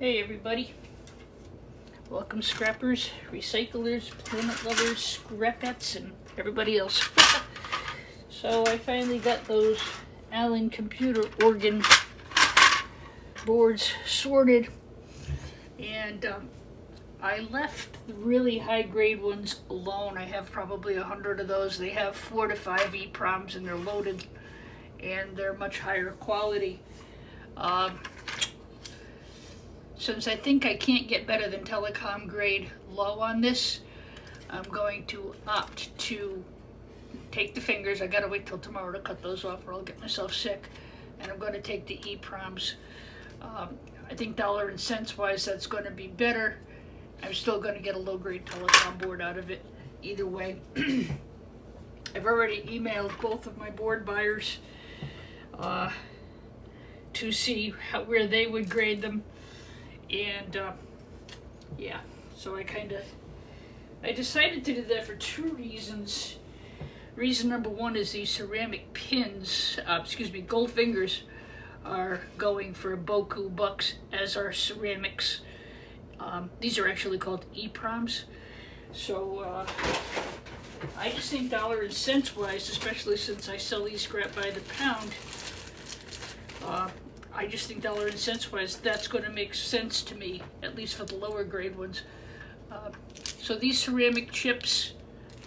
Hey everybody, welcome scrappers, recyclers, planet lovers, scrapettes, and everybody else. So I finally got those Allen computer organ boards sorted, and I left the really high grade ones alone. I have probably 100 of those. They have 4 to 5 EPROMs and they're loaded and they're much higher quality. Since I think I can't get better than telecom grade low on this, I'm going to opt to take the fingers. I gotta wait till tomorrow to cut those off or I'll get myself sick. And I'm going to take the EPROMs. I think dollar and cents wise that's going to be better. I'm still going to get a low grade telecom board out of it either way. I've already emailed both of my board buyers to see where they would grade them. And yeah, so I decided to do that for 2 reasons. Reason number 1 is these ceramic pins, gold fingers, are going for beaucoup bucks, as are ceramics. These are actually called EPROMs. So I just think dollar and cents wise, especially since I sell these scrap by the pound, I just think dollar and cents wise, that's going to make sense to me, at least for the lower grade ones. So these ceramic chips,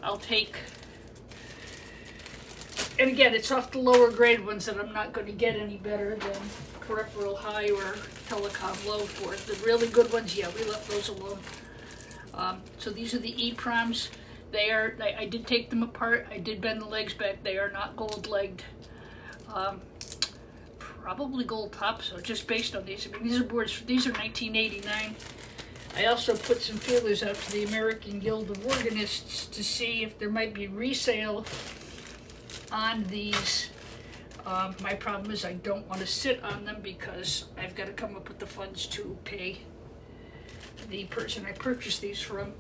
I'll take. And again, it's off the lower grade ones that I'm not going to get any better than peripheral high or telecom low for. The really good ones, yeah, we left those alone. So these are the EPROMs. I did take them apart. I did bend the legs back. They are not gold legged. Probably gold top, so just based on these. I mean, these are boards, these are 1989. I also put some feelers out to the American Guild of Organists to see if there might be resale on these. My problem is I don't want to sit on them because I've got to come up with the funds to pay the person I purchased these from.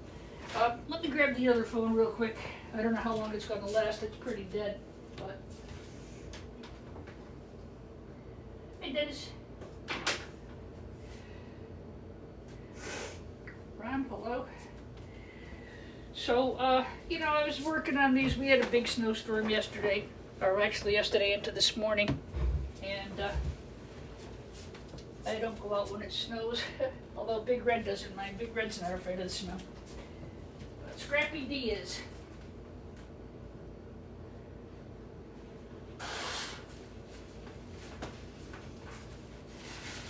Let me grab the other phone real quick. I don't know how long it's going to last. It's pretty dead, but... Hey, Dennis. Ron, hello. So, I was working on these. We had a big snowstorm yesterday, or actually yesterday into this morning, and I don't go out when it snows, although Big Red doesn't mind. Big Red's not afraid of the snow. But Scrappy D is.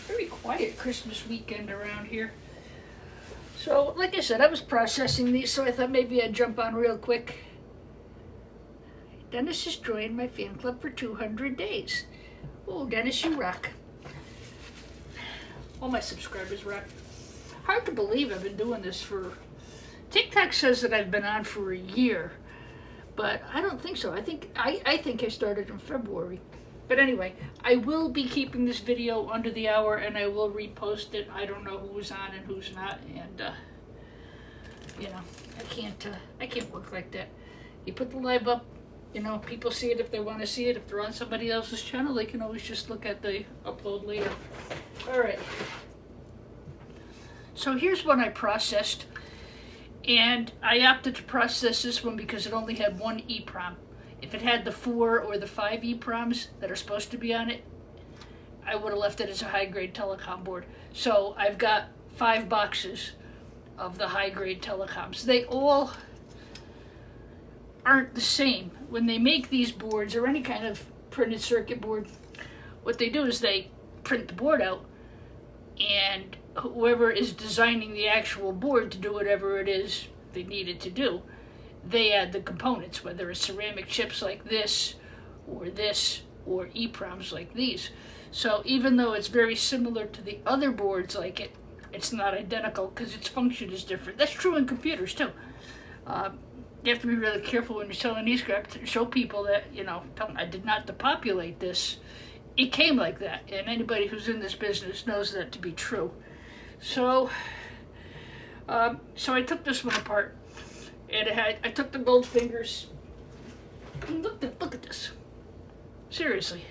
Very quiet Christmas weekend around here. So, like I said, I was processing these, so I thought maybe I'd jump on real quick. Dennis has joined my fan club for 200 days. Oh, Dennis, you rock. All my subscribers rock. Hard to believe I've been doing this for... TikTok says that I've been on for a year, but I don't think so. I think I started in February. But anyway, I will be keeping this video under the hour and I will repost it. I don't know who's on and who's not, and I can't work like that. You put the live up, people see it if they want to see it. If they're on somebody else's channel, they can always just look at the upload later. All right. So here's one I processed, and I opted to process this one because it only had 1 EPROM. If it had the 4 or the 5 EPROMs that are supposed to be on it, I would have left it as a high-grade telecom board. So I've got 5 boxes of the high-grade telecoms. They all aren't the same. When they make these boards, or any kind of printed circuit board, what they do is they print the board out, and whoever is designing the actual board to do whatever it is they need it to do, they add the components, whether it's ceramic chips like this, or EPROMs like these. So even though it's very similar to the other boards like it, it's not identical because its function is different. That's true in computers too. You have to be really careful when you're selling e-scrap to show people that, tell them I did not depopulate this. It came like that, and anybody who's in this business knows that to be true. So, I took this one apart. And I took the gold fingers, and look at this. Seriously.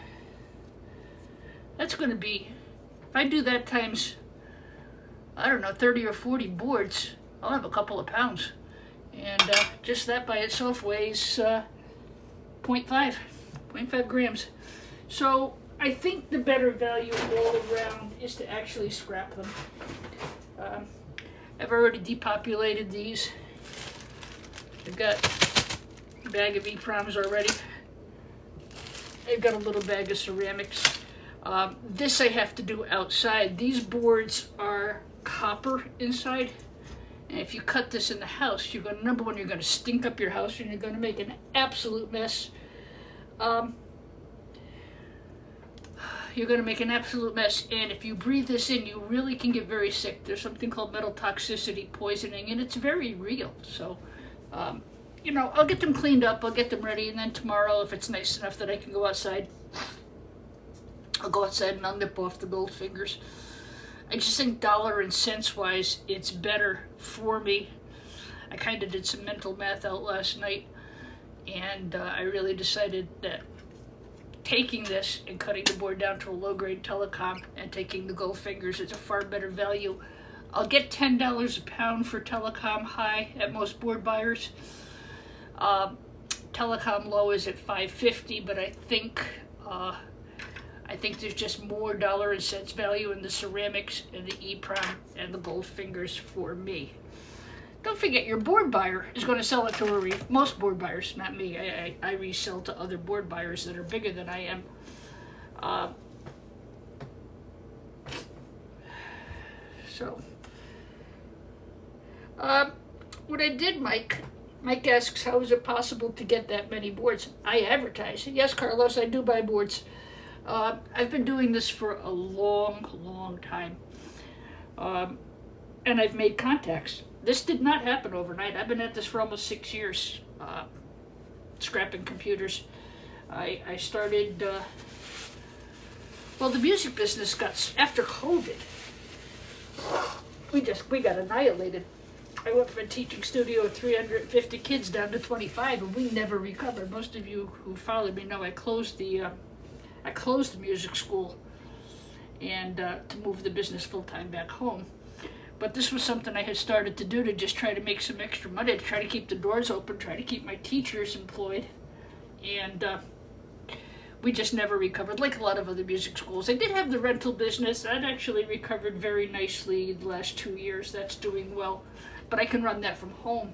That's going to be, if I do that times I don't know, 30 or 40 boards, I'll have a couple of pounds. And just that by itself weighs 0.5 grams. So I think the better value all around is to actually scrap them. I've already depopulated these. I've got a bag of EPROMs already. I've got a little bag of ceramics. This I have to do outside. These boards are copper inside. And if you cut this in the house, you're going to, number one, you're going to stink up your house and you're going to make an absolute mess. You're going to make an absolute mess, and if you breathe this in, you really can get very sick. There's something called metal toxicity poisoning, and it's very real. So, you know, I'll get them cleaned up, I'll get them ready, and then tomorrow, if it's nice enough that I can go outside, I'll go outside and I'll nip off the gold fingers. I just think dollar and cents wise, it's better for me. I kind of did some mental math out last night, and I really decided that taking this and cutting the board down to a low-grade telecom and taking the gold fingers is a far better value. I'll get $10 a pound for telecom high at most board buyers. Telecom low is at $5.50, but I think there's just more dollar and cents value in the ceramics and the EPROM and the gold fingers for me. Don't forget, your board buyer is going to sell it to most board buyers, not me. I resell to other board buyers that are bigger than I am. What I did, Mike asks, how is it possible to get that many boards? I advertise. Yes, Carlos, I do buy boards. I've been doing this for a long time. And I've made contacts. This did not happen overnight. I've been at this for almost 6 years, scrapping computers. I started, well, the music business got, after COVID, we got annihilated. I went from a teaching studio of 350 kids down to 25, and we never recovered. Most of you who followed me know I closed the music school and to move the business full-time back home. But this was something I had started to do to just try to make some extra money, to try to keep the doors open, try to keep my teachers employed. And we just never recovered, like a lot of other music schools. I did have the rental business. That actually recovered very nicely the last 2 years. That's doing well. But I can run that from home.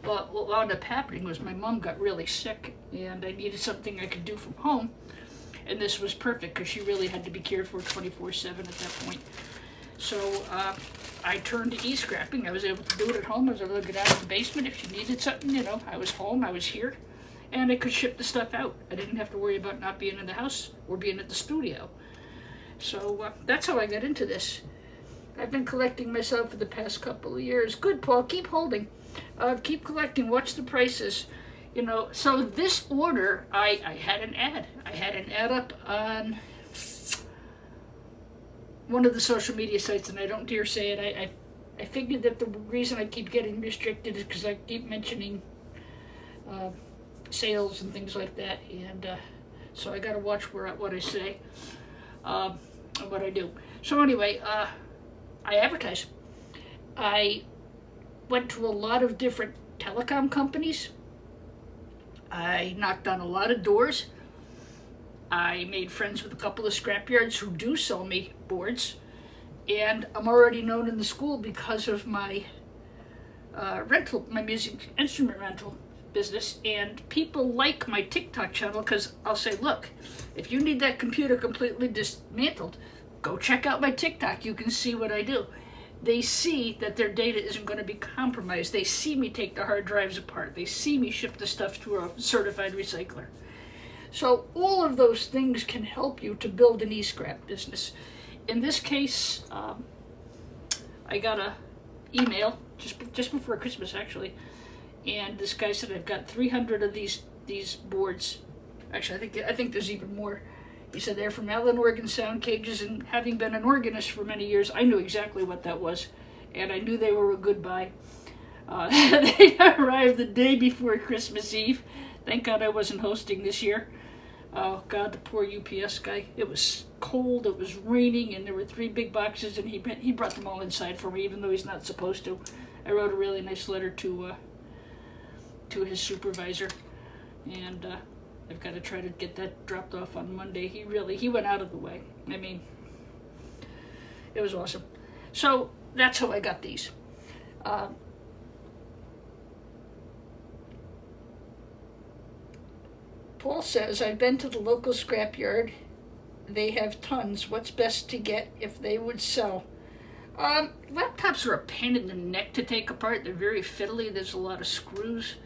But what wound up happening was my mom got really sick, and I needed something I could do from home. And this was perfect, because she really had to be cared for 24/7 at that point. So I turned to e-scrapping. I was able to do it at home. I was able to get out of the basement if she needed something. You know, I was home, I was here, and I could ship the stuff out. I didn't have to worry about not being in the house or being at the studio. So that's how I got into this. I've been collecting myself for the past couple of years. Good, Paul, keep holding. Keep collecting, watch the prices. You know, so this order, I had an ad. I had an ad up on one of the social media sites, and I don't dare say it. I figured that the reason I keep getting restricted is because I keep mentioning sales and things like that, and so I got to watch what I say and what I do. So anyway, I advertise. I went to a lot of different telecom companies. I knocked on a lot of doors. I made friends with a couple of scrapyards who do sell me boards, and I'm already known in the school because of my my music instrument rental business, and people like my TikTok channel because I'll say, look, if you need that computer completely dismantled, go check out my TikTok. You can see what I do. They see that their data isn't going to be compromised. They see me take the hard drives apart. They see me ship the stuff to a certified recycler. So all of those things can help you to build an e-scrap business. In this case, I got a email just before Christmas, actually, and this guy said, I've got 300 of these boards. Actually, I think there's even more. He said they're from Allen organ sound cages, and having been an organist for many years, I knew exactly what that was, and I knew they were a good buy. They arrived the day before Christmas Eve. Thank God I wasn't hosting this year. Oh God, the poor UPS guy. It was cold, it was raining, and there were 3 big boxes, and he brought them all inside for me, even though he's not supposed to. I wrote a really nice letter to his supervisor, and I've got to try to get that dropped off on Monday. He went out of the way. I mean, it was awesome. So that's how I got these. Paul says, I've been to the local scrapyard. They have tons. What's best to get if they would sell? Laptops are a pain in the neck to take apart. They're very fiddly. There's a lot of screws.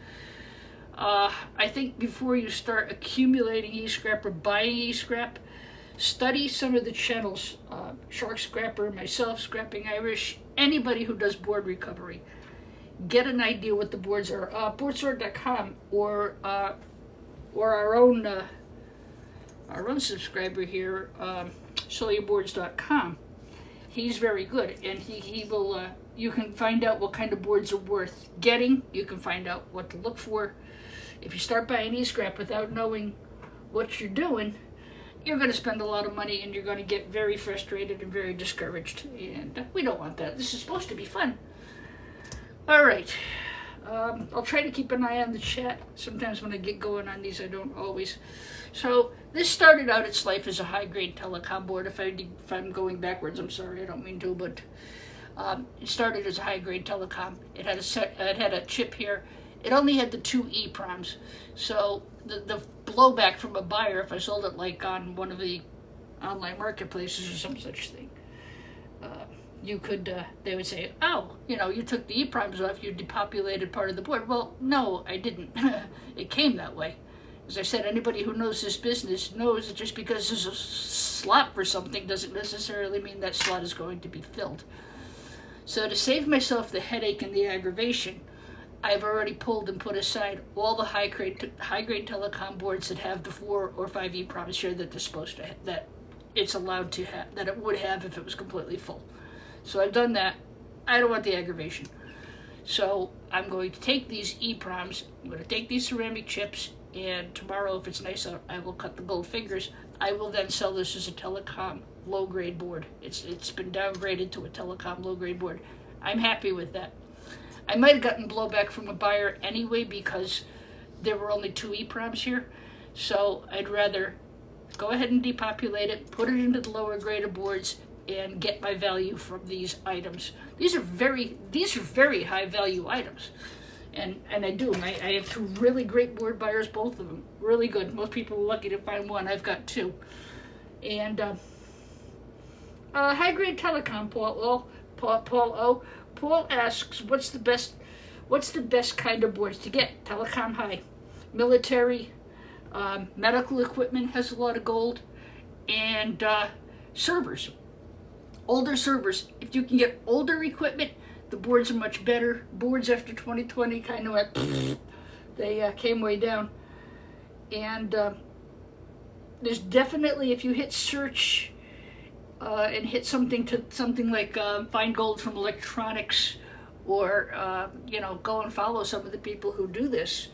I think before you start accumulating e-scrap or buying e-scrap, study some of the channels. Shark Scrapper, myself, Scrapping Irish, anybody who does board recovery. Get an idea what the boards are. Boardsword.com or our own subscriber here, SellYourBoards.com. He's very good, and he will. You can find out what kind of boards are worth getting. You can find out what to look for. If you start buying e-scrap without knowing what you're doing, you're going to spend a lot of money, and you're going to get very frustrated and very discouraged. And we don't want that. This is supposed to be fun. All right. I'll try to keep an eye on the chat. Sometimes when I get going on these, I don't always. So this started out its life as a high-grade telecom board. If I'm going backwards, I'm sorry. I don't mean to, but it started as a high-grade telecom. It had a chip here. It only had the 2 EEPROMs. So the blowback from a buyer, if I sold it like on one of the online marketplaces or some such thing, you could, they would say, oh, you took the EEPROMs off, you depopulated part of the board. Well, no, I didn't. It came that way. As I said, anybody who knows this business knows that just because there's a slot for something doesn't necessarily mean that slot is going to be filled. So to save myself the headache and the aggravation, I've already pulled and put aside all the high-grade telecom boards that have the 4 or 5 EEPROMs here that they're supposed to have, that it's allowed to have, that it would have if it was completely full. So I've done that. I don't want the aggravation. So I'm going to take these EEPROMs, I'm going to take these ceramic chips, and tomorrow, if it's nice out, I will cut the gold fingers. I will then sell this as a telecom low-grade board. It's been downgraded to a telecom low-grade board. I'm happy with that. I might have gotten blowback from a buyer anyway because there were only 2 EEPROMs here. So I'd rather go ahead and depopulate it, put it into the lower grade of boards, and get my value from these items. These are very high value items. And I do. I have 2 really great board buyers, both of them. Really good. Most people are lucky to find one. I've got 2. And high-grade telecom, Paul O. Paul asks, what's the best kind of boards to get? Telecom high. Military, medical equipment has a lot of gold, and servers. Older servers. If you can get older equipment, the boards are much better. Boards after 2020 kind of went, they came way down. And there's definitely, if you hit search and hit something like find gold from electronics, or go and follow some of the people who do this,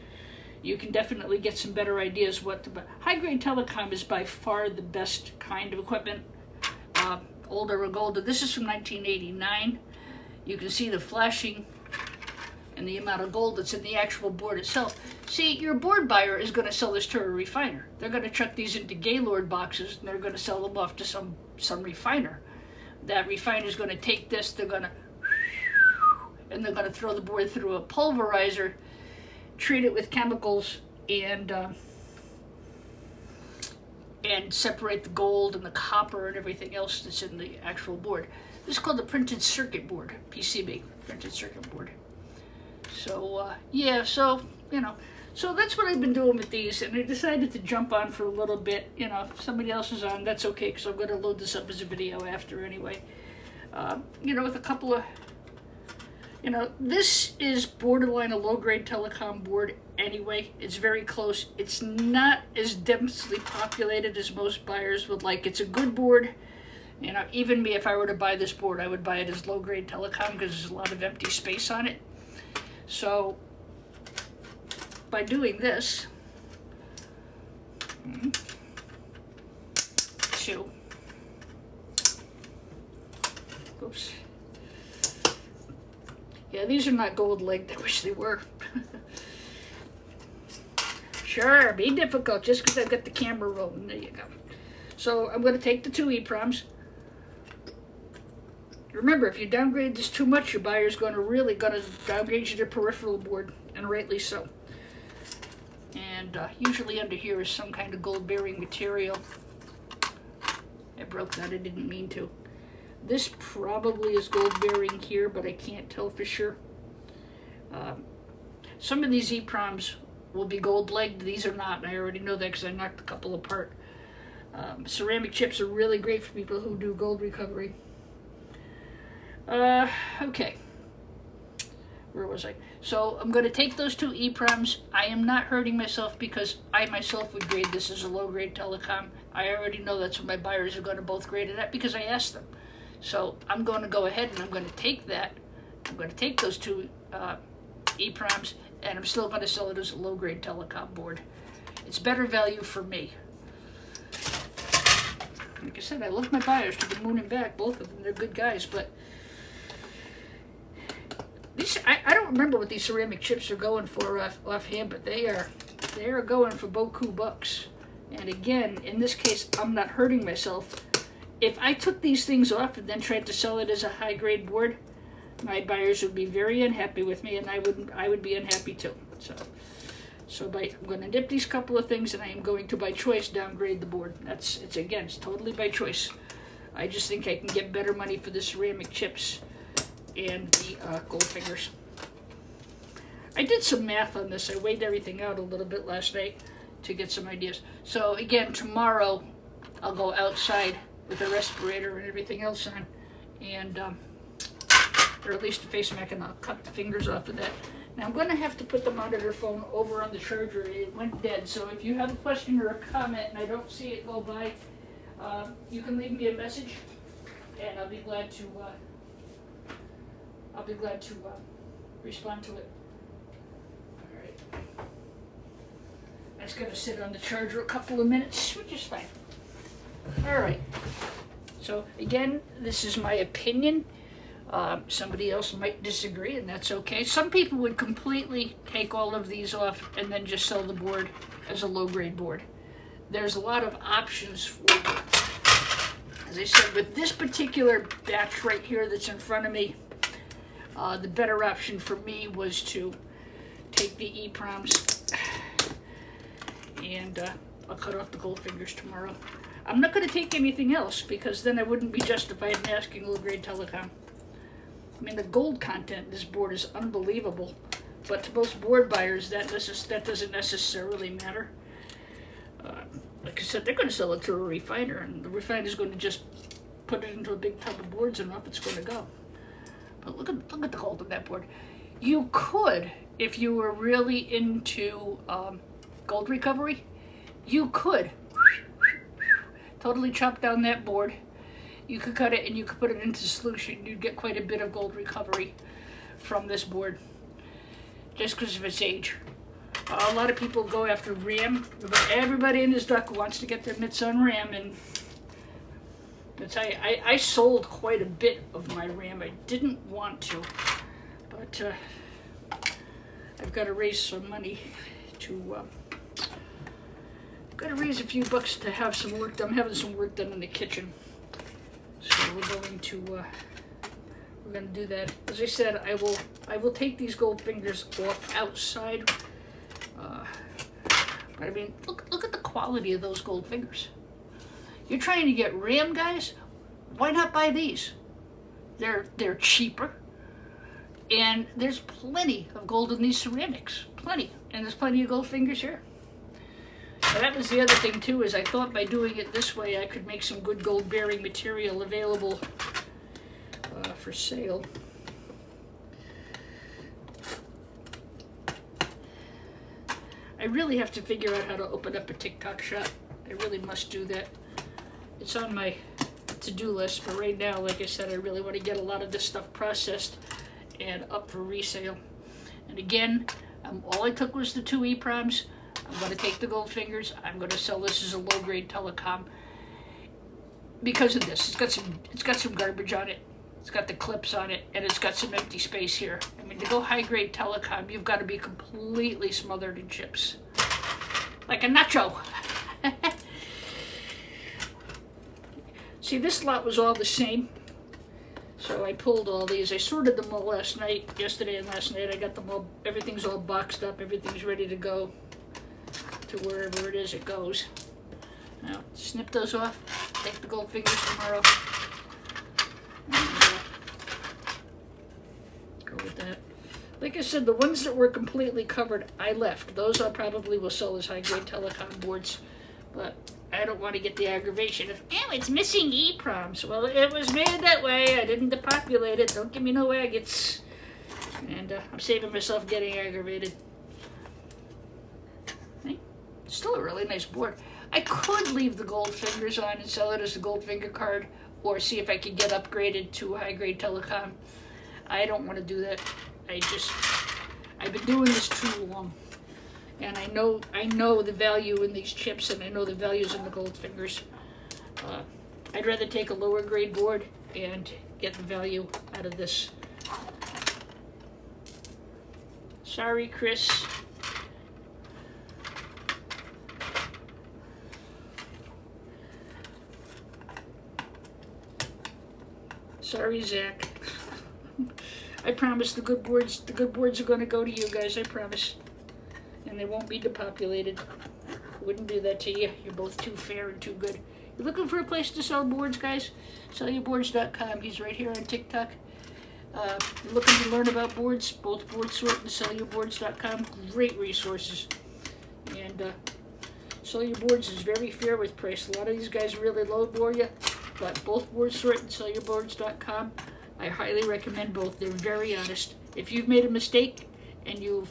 you can definitely get some better ideas what to buy. High-grade telecom is by far the best kind of equipment. Older or golder. This is from 1989. You can see the flashing and the amount of gold that's in the actual board itself. See, your board buyer is going to sell this to a refiner. They're going to chuck these into Gaylord boxes, and they're going to sell them off to some refiner. That refiner is going to take this, they're going to throw the board through a pulverizer, treat it with chemicals, and separate the gold and the copper and everything else that's in the actual board. This is called the printed circuit board, PCB, printed circuit board. So, so that's what I've been doing with these, and I decided to jump on for a little bit. If somebody else is on, that's okay, because I'm going to load this up as a video after anyway. With a couple of, this is borderline a low-grade telecom board anyway. It's very close. It's not as densely populated as most buyers would like. It's a good board. Even me, if I were to buy this board, I would buy it as low-grade telecom because there's a lot of empty space on it. So, by doing this, to, oops. Yeah, these are not gold legged. I wish they were. Sure, be difficult just because I've got the camera rolling. There you go. So I'm going to take the two EEPROMs. Remember, if you downgrade this too much, your buyer's really going to downgrade you to peripheral board, and rightly so. And usually under here is some kind of gold-bearing material. I broke that, I didn't mean to. This probably is gold-bearing here, but I can't tell for sure. Some of these EEPROMs will be gold-legged. These are not, and I already know that because I knocked a couple apart. Ceramic chips are really great for people who do gold recovery. Okay. Where was I? So I'm going to take those two EEPROMs. I am not hurting myself because I myself would grade this as a low-grade telecom. I already know that's what my buyers are going to both grade it at because I asked them. So I'm going to go ahead and I'm going to take that. I'm going to take those two EEPROMs, and I'm still going to sell it as a low-grade telecom board. It's better value for me. Like I said, I love my buyers to the moon and back, both of them. They're good guys, but these, I don't remember what these ceramic chips are going for offhand, but they are going for beaucoup bucks. And again, in this case, I'm not hurting myself. If I took these things off and then tried to sell it as a high-grade board, my buyers would be very unhappy with me, and I would be unhappy too. So I'm going to nip these couple of things, and I am going to, by choice, downgrade the board. It's totally by choice. I just think I can get better money for the ceramic chips and the gold fingers. I did some math on this. I weighed everything out a little bit last night to get some ideas. So again, tomorrow I'll go outside with a respirator and everything else on, and or at least a face mask, and I'll cut the fingers off of that. Now I'm going to have to put the monitor phone over on the charger. It went dead, so if you have a question or a comment and I don't see it go by, you can leave me a message, and I'll be glad to respond to it. All right. That's going to sit on the charger a couple of minutes, which is fine. All right. So again, this is my opinion. Somebody else might disagree, and that's okay. Some people would completely take all of these off and then just sell the board as a low-grade board. There's a lot of options for it. As I said, with this particular batch right here that's in front of me, the better option for me was to take the EEPROMs, and I'll cut off the gold fingers tomorrow. I'm not going to take anything else because then I wouldn't be justified in asking low-grade telecom. I mean, the gold content in this board is unbelievable, but to most board buyers, that doesn't necessarily matter. Like I said, they're going to sell it to a refiner, and the refiner is going to just put it into a big tub of boards, and off it's going to go. But look at the gold on that board. You could, if you were really into gold recovery, you could totally chop down that board. You could cut it and you could put it into solution. You'd get quite a bit of gold recovery from this board, just because of its age. A lot of people go after RAM. Everybody in this duck wants to get their mitts on RAM, and I sold quite a bit of my RAM. I didn't want to, but I've got to raise some money to. Got to raise a few bucks to have some work done. I'm having some work done in the kitchen. So we're going to do that. As I said, I will take these gold fingers off outside. But I mean, look at the quality of those gold fingers. You're trying to get RAM, guys? Why not buy these? They're cheaper, and there's plenty of gold in these ceramics. Plenty, and there's plenty of gold fingers here. And that was the other thing too, is I thought by doing it this way I could make some good gold bearing material available for sale. I really have to figure out how to open up a TikTok shop. I really must do that. It's on my to-do list, but right now, like I said, I really want to get a lot of this stuff processed and up for resale. And again, all I took was the two EEPROMs. I'm going to take the gold fingers. I'm going to sell this as a low-grade telecom. because of this. It's got some garbage on it. It's got the clips on it, and it's got some empty space here. I mean, to go high-grade telecom, you've got to be completely smothered in chips. Like a nacho. See, this lot was all the same. So I pulled all these. I sorted them all yesterday and last night. I got them all, everything's all boxed up. Everything's ready to go to wherever it is it goes. Now, snip those off. Take the gold fingers tomorrow. Go with that. Like I said, the ones that were completely covered, I left. Those I probably will sell as high-grade telecom boards. But I don't want to get the aggravation of, oh, it's missing EEPROMs. Well, it was made that way. I didn't depopulate it. Don't give me no aggots. And I'm saving myself getting aggravated. Hey, still a really nice board. I could leave the gold fingers on and sell it as a gold finger card, or see if I could get upgraded to high-grade telecom. I don't want to do that. I've been doing this too long. And I know the value in these chips, and I know the values in the gold fingers. I'd rather take a lower grade board and get the value out of this. Sorry, Chris. Sorry, Zach. I promise the good boards are going to go to you guys, I promise. And they won't be depopulated. Wouldn't do that to you. You're both too fair and too good. You're looking for a place to sell boards, guys? SellYourBoards.com. He's right here on TikTok. You're looking to learn about boards? Both Board Sort and SellYourBoards.com. Great resources. And Sell Your Boards is very fair with price. A lot of these guys really lowball you, but both Board Sort and SellYourBoards.com, I highly recommend both. They're very honest. If you've made a mistake and you've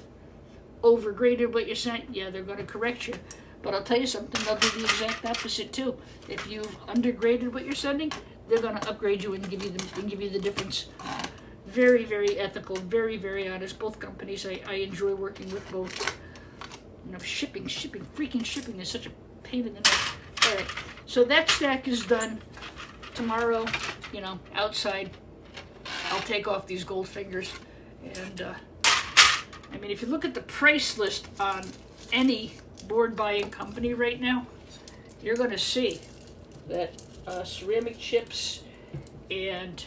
overgraded what you sent, yeah, they're going to correct you. But I'll tell you something, they'll do the exact opposite too. If you've undergraded what you're sending, they're going to upgrade you and give you the difference. Very, very ethical, very, very honest. Both companies, I enjoy working with both. You know, freaking shipping is such a pain in the neck. All right, so that stack is done. Tomorrow, you know, outside, I'll take off these gold fingers. And I mean, if you look at the price list on any board buying company right now, you're going to see that ceramic chips and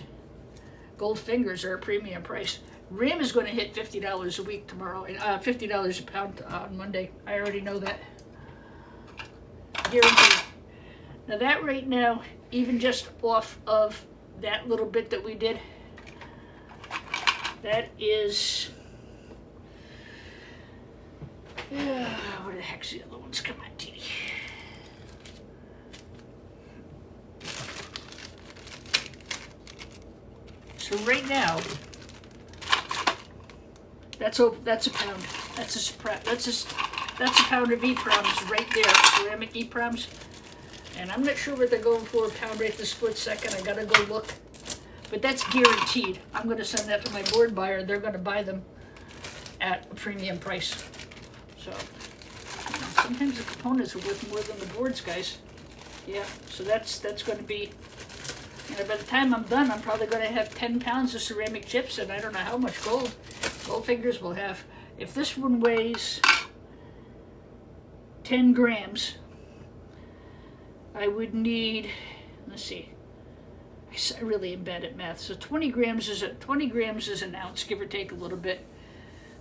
gold fingers are a premium price. RAM is going to hit $50 a week tomorrow, and $50 a pound on Monday. I already know that. Guaranteed. Now that right now, even just off of that little bit that we did, that is, where the heck's the other ones? Come on, Tini. So right now, that's a pound. That's a pound of EEPROMs right there, ceramic EEPROMs. And I'm not sure what they're going for a pound right this split second. I gotta go look. But that's guaranteed. I'm gonna send that to my board buyer. They're gonna buy them at a premium price. So, you know, sometimes the components are worth more than the boards, guys. Yeah, so that's going to be, you know, by the time I'm done, I'm probably going to have 10 pounds of ceramic chips, and I don't know how much gold fingers will have. If this one weighs 10 grams, I would need, let's see, I really am bad at math. So 20 grams is an ounce, give or take a little bit.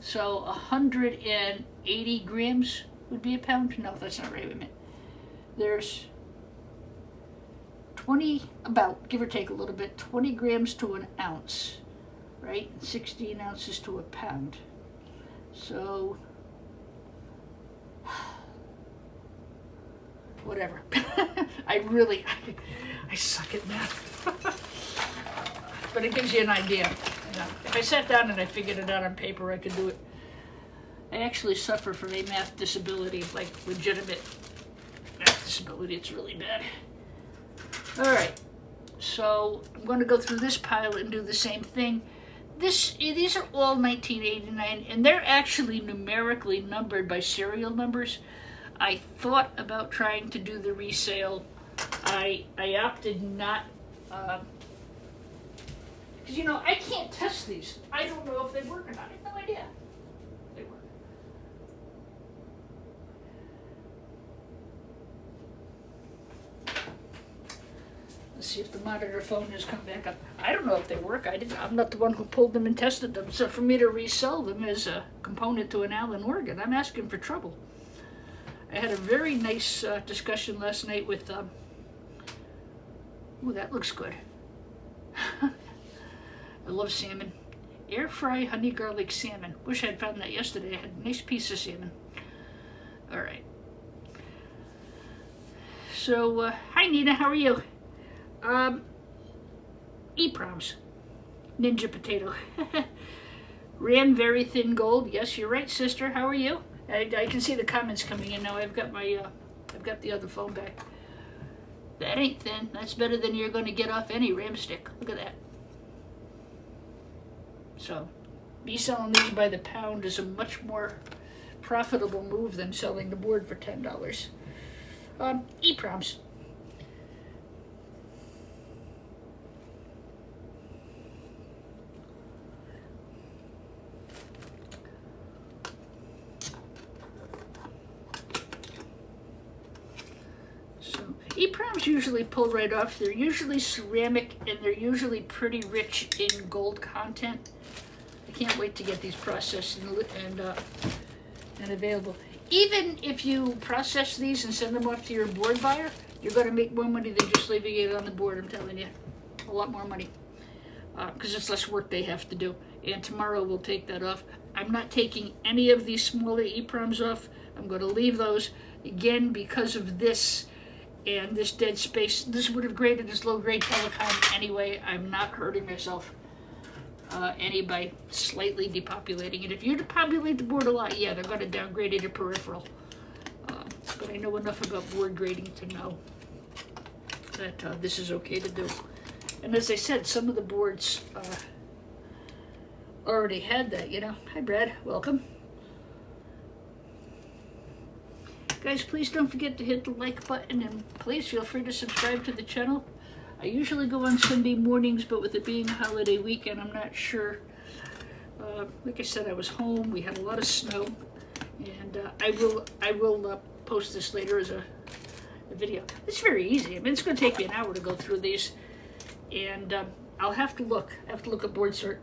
So 180 grams would be a pound? No, that's not right. Wait a minute. There's 20, about, give or take a little bit, 20 grams to an ounce, right? 16 ounces to a pound. So, whatever. I suck at math. But it gives you an idea. You know, if I sat down and I figured it out on paper, I could do it. I actually suffer from a math disability, like legitimate math disability. It's really bad. All right, so I'm going to go through this pile and do the same thing. These are all 1989, and they're actually numerically numbered by serial numbers. I thought about trying to do the resale I opted not, because you know, I can't test these. I don't know if they work or not. I have no idea if they work. Let's see if the monitor phone has come back up. I don't know if they work. I'm not the one who pulled them and tested them. So for me to resell them as a component to an Allen organ, I'm asking for trouble. I had a very nice discussion last night with, ooh, that looks good. I love salmon. Air fry honey garlic salmon. Wish I'd found that yesterday. I had a nice piece of salmon. All right. So, hi Nina, how are you? EPROMs. Ninja potato. Ram very thin gold. Yes, you're right, sister. How are you? I can see the comments coming in now. I've got my, I've got the other phone back. That ain't thin. That's better than you're going to get off any Ram stick. Look at that. So, me selling these by the pound is a much more profitable move than selling the board for $10. EPROMs. EPROMs usually pull right off. They're usually ceramic and they're usually pretty rich in gold content. I can't wait to get these processed and available. Even if you process these and send them off to your board buyer, you're going to make more money than just leaving it on the board, I'm telling you. A lot more money. Because it's less work they have to do. And tomorrow we'll take that off. I'm not taking any of these smaller EPROMs off. I'm going to leave those, again, because of this and this dead space. This would have graded as low-grade telecom anyway. I'm not hurting myself any by slightly depopulating it. If you depopulate the board a lot, yeah, they're going to downgrade it to peripheral. But I know enough about board grading to know that this is okay to do. And as I said, some of the boards already had that, you know. Hi, Brad. Welcome. Guys, please don't forget to hit the like button, and please feel free to subscribe to the channel. I usually go on Sunday mornings, but with it being a holiday weekend, I'm not sure. Like I said, I was home. We had a lot of snow, and I will post this later as a video. It's very easy. I mean, it's going to take me an hour to go through these, and I'll have to look. I have to look at board sort.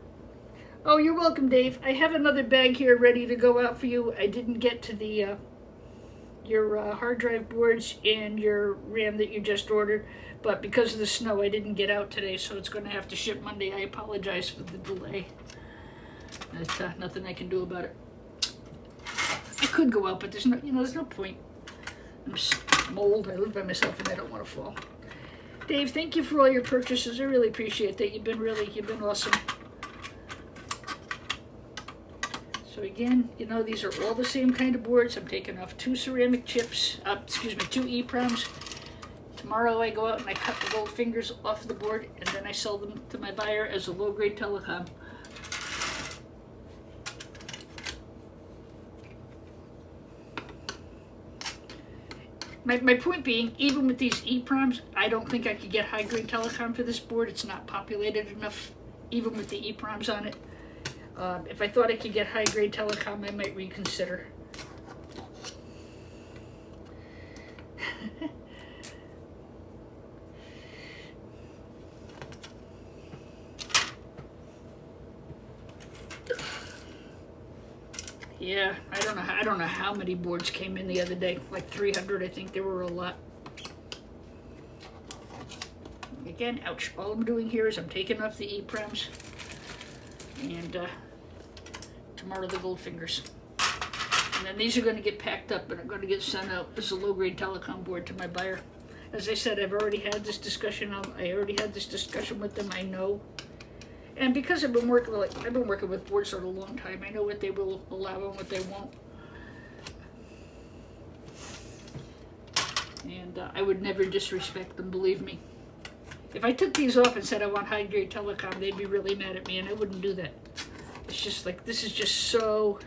Oh, you're welcome, Dave. I have another bag here ready to go out for you. I didn't get to the your hard drive boards and your RAM that you just ordered, but because of the snow I didn't get out today, so it's going to have to ship Monday. I apologize for the delay. There's nothing I can do about it. I could go out, but there's no point. I'm old. I live by myself and I don't want to fall. Dave, thank you for all your purchases. I really appreciate that. You've been awesome. So again, you know, these are all the same kind of boards. I'm taking off 2 ceramic chips, 2 EPROMs. Tomorrow I go out and I cut the gold fingers off the board, and then I sell them to my buyer as a low-grade telecom. My point being, even with these EPROMs, I don't think I could get high-grade telecom for this board. It's not populated enough, even with the EPROMs on it. If I thought I could get high-grade telecom, I might reconsider. Yeah, I don't know how many boards came in the other day. Like 300, I think. There were a lot. Again, ouch. All I'm doing here is I'm taking off the EPROMs. And tomorrow the gold fingers. And then these are going to get packed up and are going to get sent out as a low-grade telecom board to my buyer. As I said, I've already had this discussion. I already had this discussion with them. I know. And because I've been working with boards for a long time, I know what they will allow and what they won't. And I would never disrespect them, believe me. If I took these off and said I want high-grade telecom, they'd be really mad at me, and I wouldn't do that. It's just like, this is just so...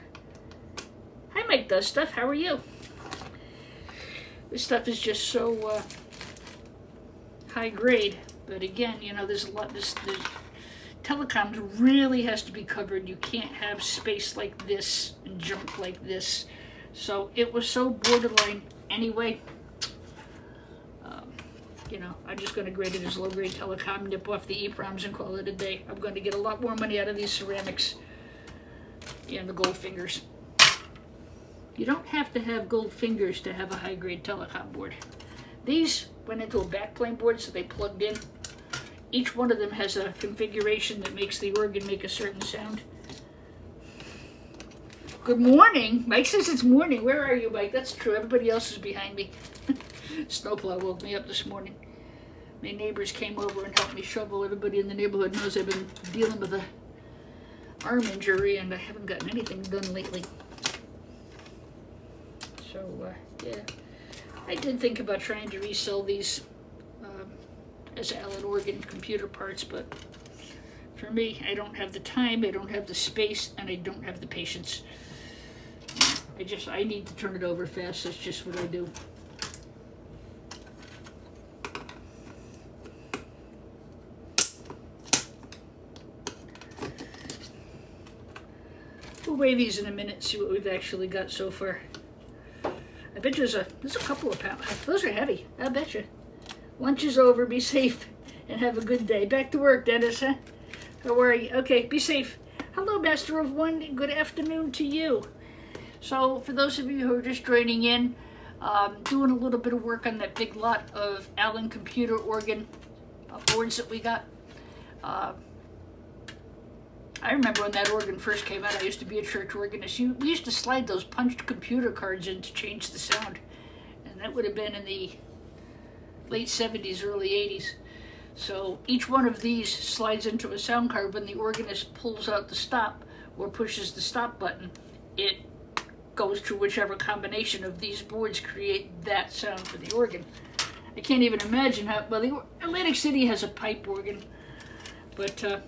Hi, Mike Does Stuff. How are you? This stuff is just so high grade, but again, you know, there's a lot, this telecoms really has to be covered. You can't have space like this and junk like this. So it was so borderline anyway. You know, I'm just going to grade it as low-grade telecom, nip off the EPROMs and call it a day. I'm going to get a lot more money out of these ceramics and the gold fingers. You don't have to have gold fingers to have a high-grade telecom board. These went into a backplane board, so they plugged in. Each one of them has a configuration that makes the organ make a certain sound. Good morning. Mike says it's morning. Where are you, Mike? That's true. Everybody else is behind me. Snowplow woke me up this morning. My neighbors came over and helped me shovel. Everybody in the neighborhood knows I've been dealing with a arm injury and I haven't gotten anything done lately. So, yeah. I did think about trying to resell these as Allen organ computer parts, but for me, I don't have the time, I don't have the space, and I don't have the patience. I need to turn it over fast. That's just what I do. We'll weigh these in a minute and see what we've actually got so far. I bet you there's a couple of pounds. Those are heavy, I bet you. Lunch is over, be safe, and have a good day. Back to work, Dennis, huh? How are you? Okay, be safe. Hello, Master of One, good afternoon to you. So, for those of you who are just joining in, doing a little bit of work on that big lot of Allen computer organ boards that we got. I remember when that organ first came out, I used to be a church organist. We used to slide those punched computer cards in to change the sound. And that would have been in the late 70s, early 80s. So each one of these slides into a sound card. When the organist pulls out the stop or pushes the stop button, it goes to whichever combination of these boards create that sound for the organ. I can't even imagine how, well, the Atlantic City has a pipe organ, but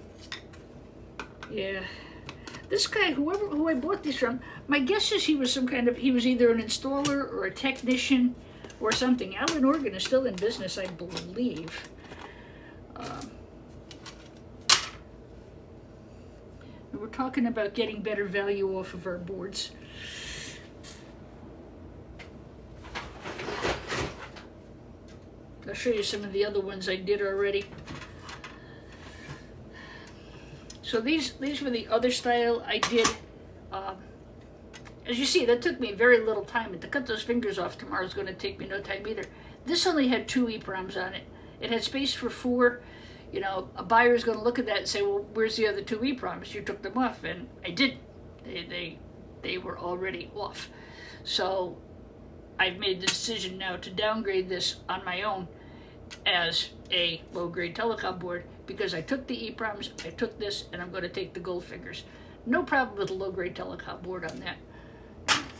yeah. This guy, who I bought these from, my guess is he was he was either an installer or a technician or something. Allen Organ is still in business, I believe. We're talking about getting better value off of our boards. I'll show you some of the other ones I did already. So these were the other style I did. As you see, that took me very little time. And to cut those fingers off tomorrow is going to take me no time either. This only had 2 EPROMs on it. It had space for 4. You know, a buyer is going to look at that and say, well, where's the other 2 EPROMs? You took them off. And I did. They were already off. So I've made the decision now to downgrade this on my own as a low-grade telecom board, because I took the EPROMs, I took this, and I'm going to take the gold fingers. No problem with a low-grade telecom board on that.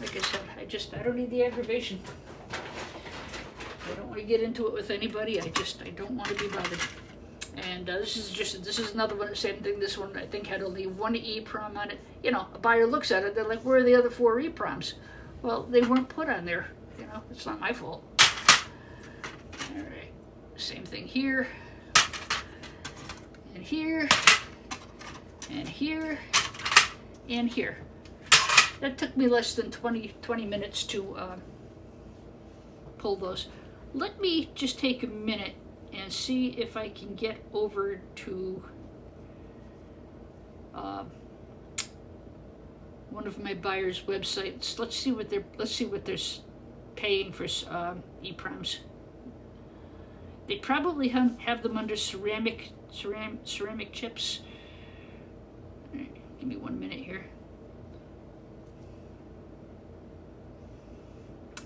Like I said, I don't need the aggravation. I don't want to get into it with anybody. I don't want to be bothered. And this is another one, the same thing. This one I think had only 1 EPROM on it. You know, a buyer looks at it, they're like, where are the other 4 EPROMs? Well, they weren't put on there. You know, it's not my fault. All right, same thing here, and here, and here, and here. That took me less than 20 minutes to pull those. Let me just take a minute and see if I can get over to one of my buyers' websites. Let's see what they're paying for EPROMs. They probably have them under ceramic chips. All right, give me 1 minute here.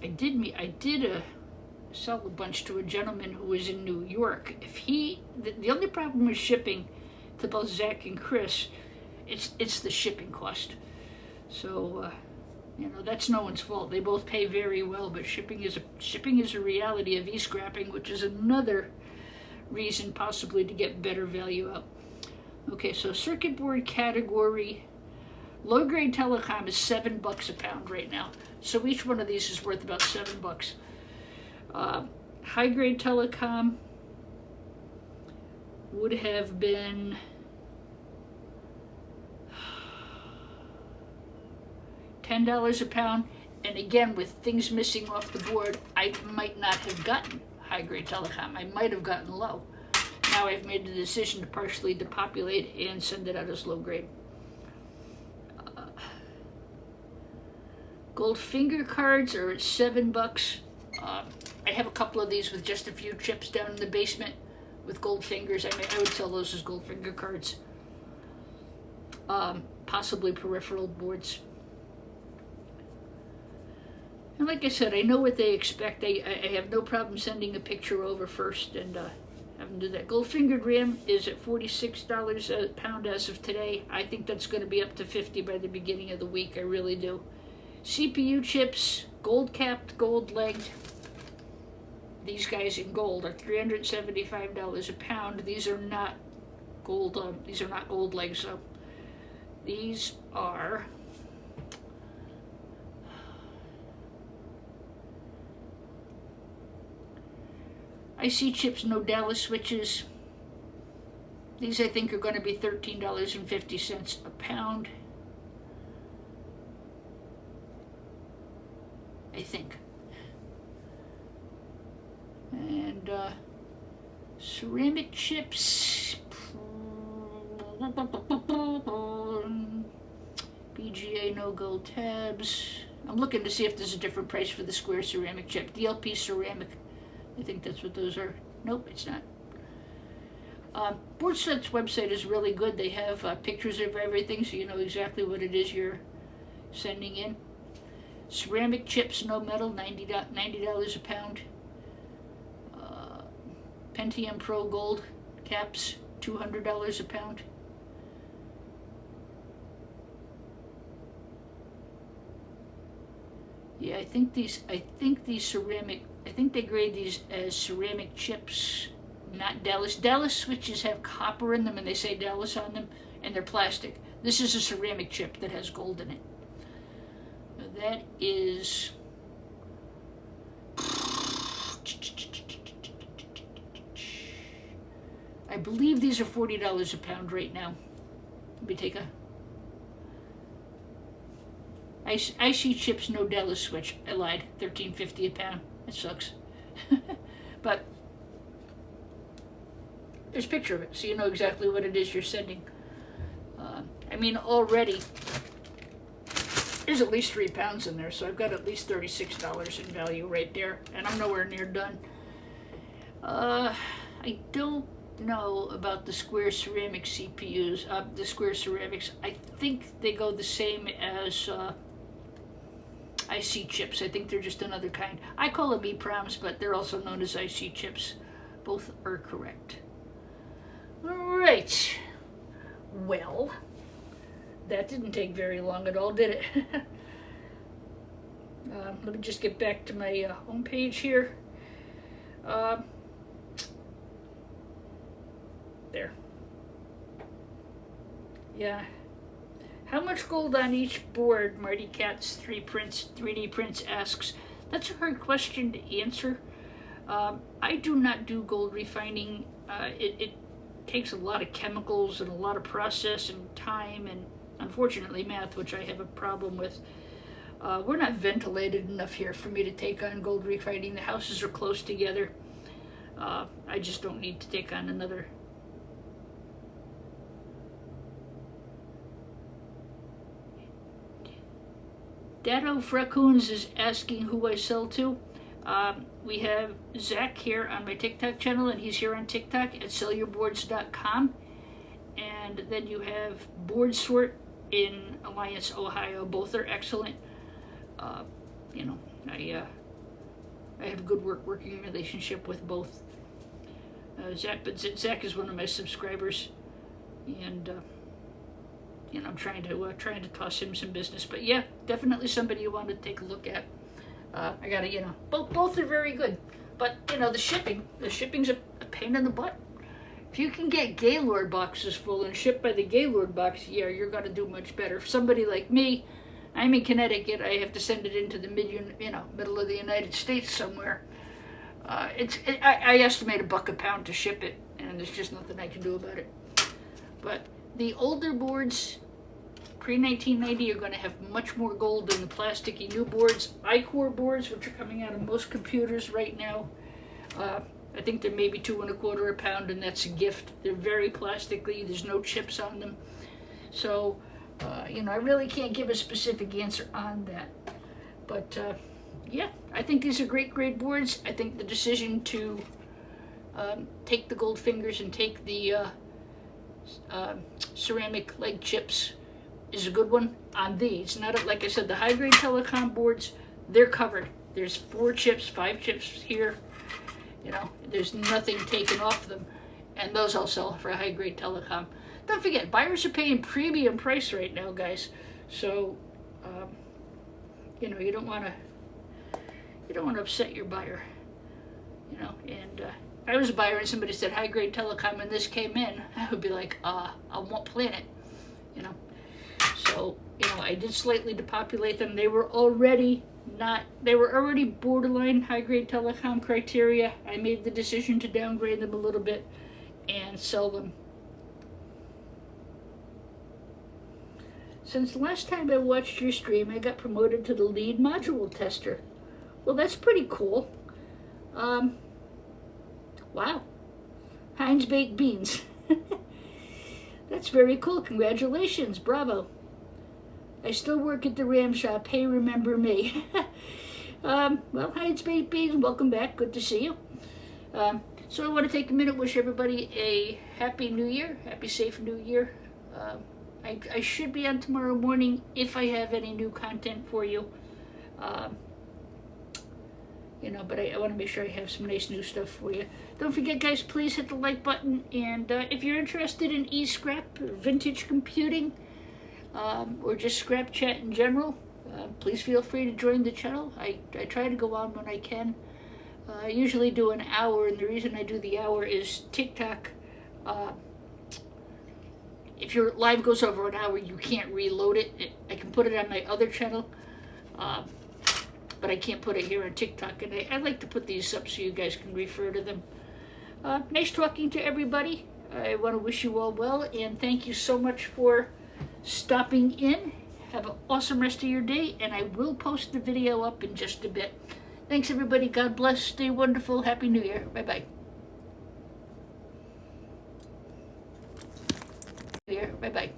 I did sell a bunch to a gentleman who was in New York. The only problem with shipping to both Zach and Chris, it's the shipping cost. So you know, that's no one's fault. They both pay very well, but shipping is a reality of e-scrapping, which is another reason possibly to get better value out. Okay, so circuit board category, low grade telecom is $7 a pound right now. So each one of these is worth about $7. High grade telecom, would have been $10 a pound. And again, with things missing off the board, I might not have gotten high-grade telecom. I might have gotten low. Now I've made the decision to partially depopulate and send it out as low grade. Gold finger cards are at $7. I have a couple of these with just a few chips down in the basement with gold fingers. I would sell those as gold finger cards. Possibly peripheral boards. And like I said, I know what they expect. I have no problem sending a picture over first and have them do that. Gold fingered RAM is at $46 a pound as of today. I think that's going to be up to $50 by the beginning of the week. I really do. CPU chips, gold capped, gold legged. These guys in gold are $375 a pound. These are not gold. These are not gold legs. So these are IC chips, no Dallas switches. These I think are going to be $13.50 a pound. I think. And ceramic chips. BGA, no gold tabs. I'm looking to see if there's a different price for the square ceramic chip. DLP ceramic. I think that's what those are. Nope, it's not. BoardSet's website is really good. They have pictures of everything, so you know exactly what it is you're sending in. Ceramic chips, no metal, $90 a pound. Pentium Pro Gold caps, $200 a pound. Yeah, I think they grade these as ceramic chips, not Dallas. Dallas switches have copper in them and they say Dallas on them, and they're plastic. This is a ceramic chip that has gold in it. That is I believe these are $40 a pound right now. Let me take a IC chips, no Dallas switch. I lied. $13.50 a pound. That sucks. But there's a picture of it, so you know exactly what it is you're sending. I mean, already there's at least 3 pounds in there, so I've got at least $36 in value right there, and I'm nowhere near done. I don't know about the square ceramic CPUs, the square ceramics. I think they go the same as IC chips. I think they're just another kind. I call them EPROMs, but they're also known as IC chips. Both are correct. All right. Well, that didn't take very long at all, did it? Let me just get back to my home page here. There. Yeah. How much gold on each board? Marty Cat's 3D Prints asks. That's a hard question to answer. I do not do gold refining. It takes a lot of chemicals and a lot of process and time and unfortunately math, which I have a problem with. We're not ventilated enough here for me to take on gold refining. The houses are close together. I just don't need to take on another. Dado Frecoons is asking who I sell to. We have Zach here on my TikTok channel, and he's here on TikTok at sellyourboards.com. And then you have Board Sort in Alliance, Ohio. Both are excellent. You know, I have a good working relationship with both. Zach is one of my subscribers, and you know, I'm trying to toss him some business. But yeah, definitely somebody you want to take a look at. I gotta, you know, both are very good. But you know, the shipping's a pain in the butt. If you can get Gaylord boxes full and shipped by the Gaylord box, yeah, you're gonna do much better. For somebody like me, I'm in Connecticut. I have to send it into the middle of the United States somewhere. I estimate $1 a pound to ship it, and there's just nothing I can do about it. But the older boards, pre-1990, are going to have much more gold than the plasticky new boards. I-core boards, which are coming out of most computers right now, I think they're maybe 2 1/4 a pound, and that's a gift. They're very plastically, there's no chips on them. So, you know, I really can't give a specific answer on that. But, yeah, I think these are great boards. I think the decision to take the gold fingers and take the ceramic leg chips is a good one on these. Not like I said, the high-grade telecom boards, they're covered. There's 4 chips, 5 chips here. You know, there's nothing taken off them, and those I'll sell for a high-grade telecom. Don't forget, buyers are paying premium price right now, guys. So, you know, you don't want to upset your buyer. You know, and if I was a buyer and somebody said high-grade telecom and this came in, I would be like, I won't plan it. You know, so you know, I did slightly depopulate them. They were already borderline high-grade telecom criteria. I made the decision to downgrade them a little bit and sell them. Since the last time I watched your stream, I got promoted to the lead module tester. Well, that's pretty cool. Wow. Heinz baked beans. That's very cool. Congratulations. Bravo. I still work at the Ram Shop. Hey, remember me. Well, Heinz baked beans, welcome back. Good to see you. So I want to take a minute, wish everybody a happy new year. Happy, safe new year. I should be on tomorrow morning if I have any new content for you. You know, but I want to make sure I have some nice new stuff for you. Don't forget, guys, please hit the like button. And if you're interested in e-scrap, vintage computing, or just scrap chat in general, please feel free to join the channel. I try to go on when I can. I usually do an hour, and the reason I do the hour is TikTok. If your live goes over an hour, you can't reload it. I can put it on my other channel, but I can't put it here on TikTok. And I like to put these up so you guys can refer to them. Nice talking to everybody. I want to wish you all well, and thank you so much for stopping in. Have an awesome rest of your day, and I will post the video up in just a bit. Thanks, everybody. God bless. Stay wonderful. Happy New Year. Bye-bye. Bye-bye.